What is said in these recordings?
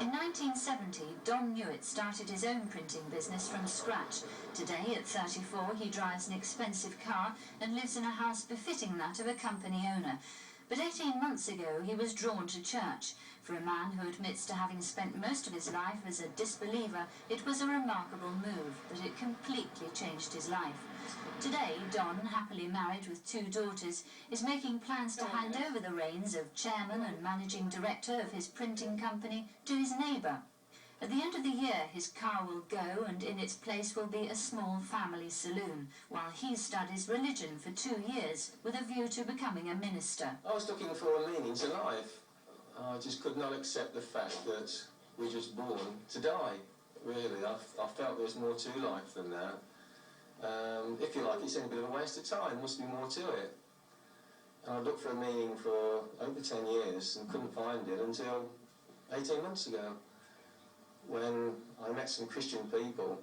In 1970, Don Newitt started his own printing business from scratch. Today, at 34, he drives an expensive car and lives in a house befitting that of a company owner. But 18 months ago, he was drawn to church. For a man who admits to having spent most of his life as a disbeliever, it was a remarkable move, but it completely changed his life. Today, Don, happily married with 2 daughters, is making plans to hand over the reins of chairman and managing director of his printing company to his neighbour. At the end of the year, his car will go, and in its place will be a small family saloon, while he studies religion for 2 years with a view to becoming a minister. I was looking for a meaning to life. I just could not accept the fact that we're just born to die, really. I felt there's more to life than that. If you like, it's a bit of a waste of time. There must be more to it. And I looked for a meaning for over 10 years and couldn't find it until 18 months ago, when I met some Christian people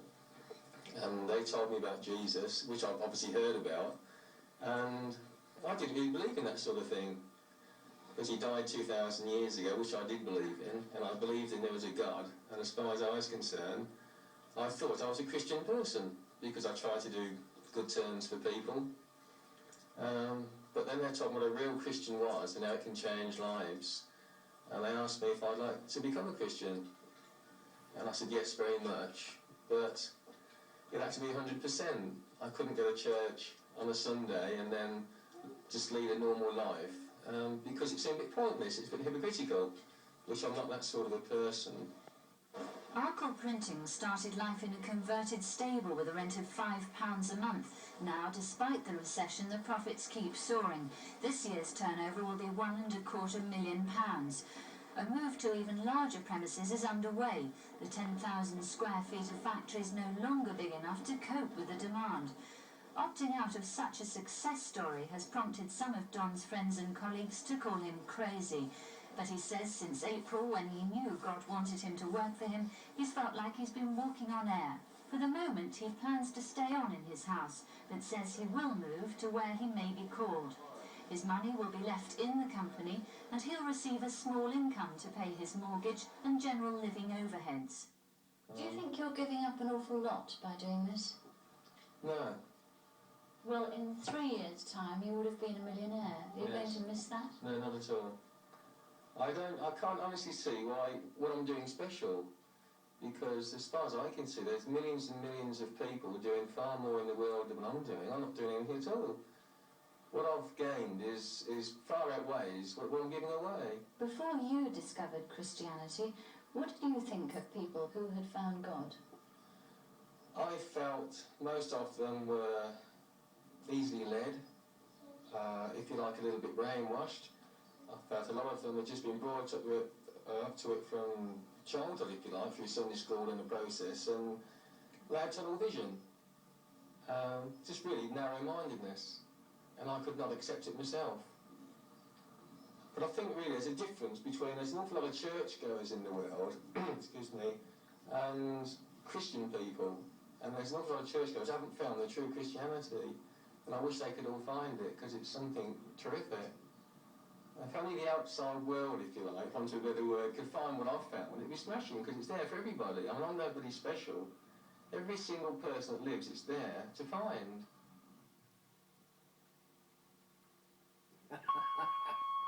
and they told me about Jesus, which I've obviously heard about, and I didn't really believe in that sort of thing, because he died 2,000 years ago, which I did believe in, and I believed in there was a God, and as far as I was concerned, I thought I was a Christian person, because I tried to do good turns for people. But then they told me what a real Christian was and how it can change lives, and they asked me if I'd like to become a Christian. And I said, yes, very much, but it had to be 100%. I couldn't go to church on a Sunday and then just lead a normal life, because it seemed a bit pointless, it's a bit hypocritical, which I'm not that sort of a person. Arkle Printing started life in a converted stable with a rent of £5 a month. Now, despite the recession, the profits keep soaring. This year's turnover will be £1.25 million. A move to even larger premises is underway. The 10,000 square feet of factory is no longer big enough to cope with the demand. Opting out of such a success story has prompted some of Don's friends and colleagues to call him crazy. But he says since April, when he knew God wanted him to work for him, he's felt like he's been walking on air. For the moment, he plans to stay on in his house, but says he will move to where he may be called. His money will be left in the company, and he'll receive a small income to pay his mortgage and general living overheads. Do you think you're giving up an awful lot by doing this? No. Well, in 3 years' time, you would have been a millionaire. Are you going to miss that? No, not at all. I can't honestly see what I'm doing special, because as far as I can see, there's millions and millions of people doing far more in the world than I'm doing. I'm not doing anything at all. What I've gained is far outweighs what I'm giving away. Before you discovered Christianity, what did you think of people who had found God? I felt most of them were easily led, if you like, a little bit brainwashed. I felt a lot of them had just been brought up to it from childhood, if you like, through Sunday school and the process, and they had tunnel vision. Just really narrow-mindedness, and I could not accept it myself. But I think really there's a difference between, there's an awful lot of churchgoers in the world, excuse me, and Christian people, and there's an awful lot of churchgoers who haven't found the true Christianity, and I wish they could all find it, because it's something terrific. If only the outside world, if you like, onto a better word, could find what I've found, it'd be smashing, because it's there for everybody. I mean, I'm nobody special. Every single person that lives, it's there to find.